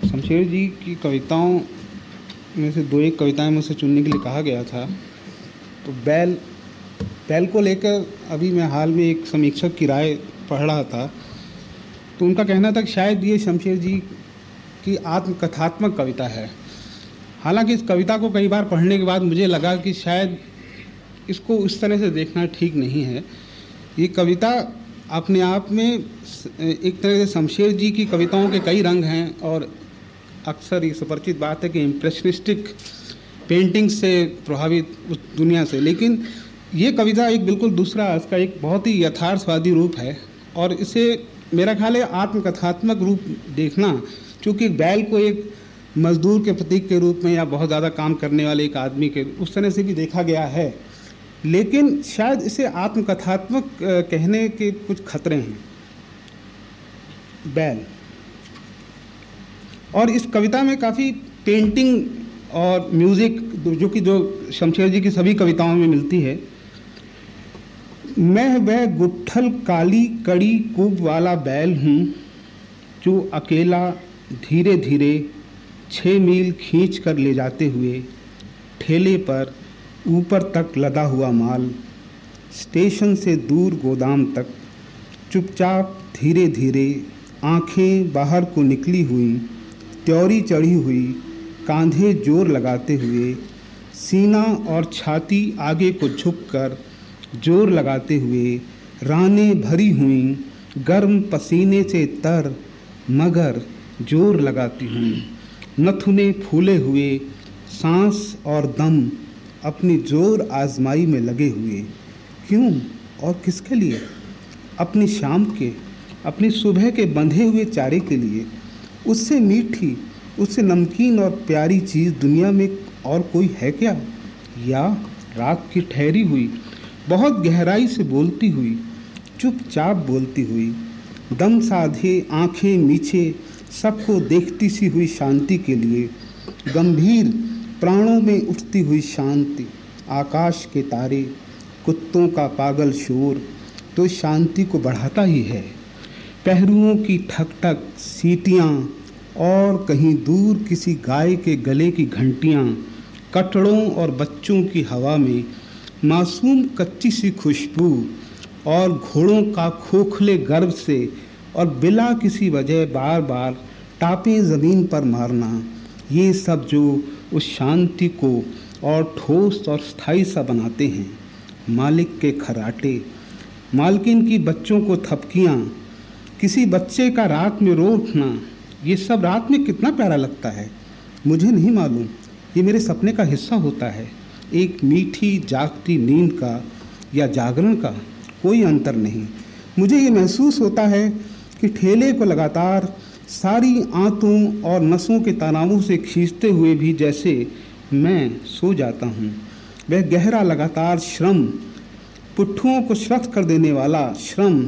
शमशेर जी की कविताओं में से दो एक कविताएं मुझसे चुनने के लिए कहा गया था। तो बैल बैल को लेकर अभी मैं हाल में एक समीक्षक की राय पढ़ रहा था, तो उनका कहना था कि शायद ये शमशेर जी की आत्मकथात्मक कविता है। हालांकि इस कविता को कई बार पढ़ने के बाद मुझे लगा कि शायद इसको उस तरह से देखना ठीक नहीं है। ये कविता अपने आप में एक तरह से शमशेर जी की कविताओं के कई रंग हैं, और अक्सर ये सुपरिचित बात है कि इम्प्रेशनिस्टिक पेंटिंग से प्रभावित उस दुनिया से, लेकिन ये कविता एक बिल्कुल दूसरा, इसका एक बहुत ही यथार्थवादी रूप है। और इसे मेरा ख्याल है आत्मकथात्मक रूप देखना, क्योंकि बैल को एक मजदूर के प्रतीक के रूप में या बहुत ज़्यादा काम करने वाले एक आदमी के उस तरह से भी देखा गया है, लेकिन शायद इसे आत्मकथात्मक कहने के कुछ खतरे हैं। बैल, और इस कविता में काफ़ी पेंटिंग और म्यूज़िक जो शमशेर जी की सभी कविताओं में मिलती है। मैं वह गुट्ठल काली कड़ी कूब वाला बैल हूँ जो अकेला धीरे धीरे 6 मील खींच कर ले जाते हुए ठेले पर ऊपर तक लदा हुआ माल, स्टेशन से दूर गोदाम तक चुपचाप धीरे धीरे आंखें बाहर को निकली हुई, त्योरी चढ़ी हुई, कांधे जोर लगाते हुए, सीना और छाती आगे को झुककर जोर लगाते हुए, रानें भरी हुई, गर्म पसीने से तर मगर जोर लगाती हुई, नथुने फूले हुए, सांस और दम अपनी जोर आजमाई में लगे हुए। क्यों और किसके लिए? अपनी शाम के, अपनी सुबह के बंधे हुए चारे के लिए। उससे मीठी, उससे नमकीन और प्यारी चीज़ दुनिया में और कोई है क्या? या रात की ठहरी हुई, बहुत गहराई से बोलती हुई, चुपचाप बोलती हुई, दम साधे आंखें मीचे सबको देखती सी हुई शांति के लिए, गंभीर प्राणों में उठती हुई शांति, आकाश के तारे, कुत्तों का पागल शोर तो शांति को बढ़ाता ही है। पहरुओं की ठक ठक सीटियाँ और कहीं दूर किसी गाय के गले की घंटियाँ, कटड़ों और बच्चों की हवा में मासूम कच्ची सी खुशबू, और घोड़ों का खोखले गर्व से और बिला किसी वजह बार बार टापे ज़मीन पर मारना, ये सब जो उस शांति को और ठोस और स्थायी सा बनाते हैं। मालिक के खर्राटे, मालकिन की बच्चों को थपकियाँ, किसी बच्चे का रात में रो उठना, ये सब रात में कितना प्यारा लगता है मुझे नहीं मालूम। ये मेरे सपने का हिस्सा होता है। एक मीठी जागती नींद का या जागरण का कोई अंतर नहीं। मुझे ये महसूस होता है कि ठेले को लगातार सारी आंतों और नसों के तनावों से खींचते हुए भी जैसे मैं सो जाता हूँ। वह गहरा लगातार श्रम, पुट्ठुओं को श्रक्त कर देने वाला श्रम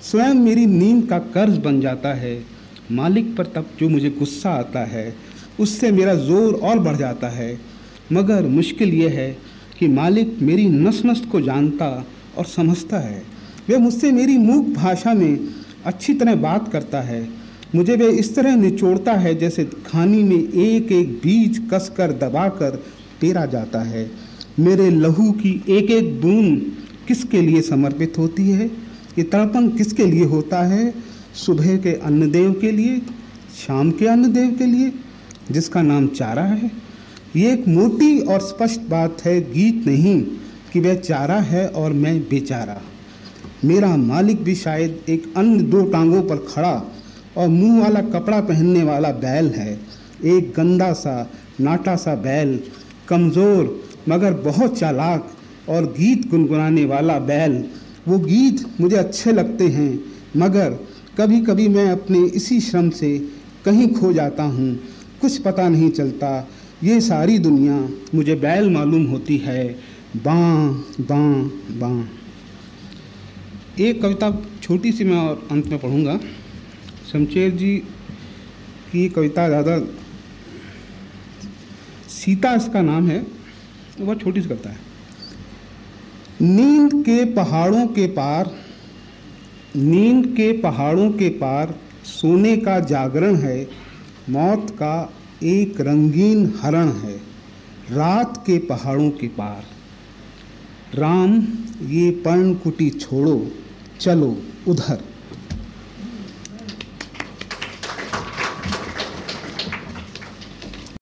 स्वयं मेरी नींद का कर्ज बन जाता है। मालिक पर तब जो मुझे गुस्सा आता है उससे मेरा जोर और बढ़ जाता है। मगर मुश्किल यह है कि मालिक मेरी नस नस को जानता और समझता है। वह मुझसे मेरी मूक भाषा में अच्छी तरह बात करता है। मुझे वह इस तरह निचोड़ता है जैसे खानी में एक एक बीज कसकर दबाकर पेरा जाता है। मेरे लहू की एक एक बूंद किसके लिए समर्पित होती है? ये तड़पन किसके लिए होता है? सुबह के अन्नदेव के लिए, शाम के अन्नदेव के लिए, जिसका नाम चारा है। ये एक मोटी और स्पष्ट बात है, गीत नहीं, कि वह चारा है और मैं बेचारा। मेरा मालिक भी शायद एक अन्य 2 टांगों पर खड़ा और मुंह वाला कपड़ा पहनने वाला बैल है। एक गंदा सा नाटा सा बैल, कमज़ोर मगर बहुत चालाक, और गीत गुनगुनाने वाला बैल। वो गीत मुझे अच्छे लगते हैं, मगर कभी कभी मैं अपने इसी श्रम से कहीं खो जाता हूँ। कुछ पता नहीं चलता। ये सारी दुनिया मुझे बैल मालूम होती है। बाँ बाँ बाँ। एक कविता छोटी सी मैं और अंत में पढ़ूँगा। शमशेर जी की कविता ज़्यादा, सीता इसका नाम है, बहुत छोटी सी कविता है। नींद के पहाड़ों के पार, नींद के पहाड़ों के पार सोने का जागरण है। मौत का एक रंगीन हरण है रात के पहाड़ों के पार। राम, ये पर्णकुटी छोड़ो, चलो उधर।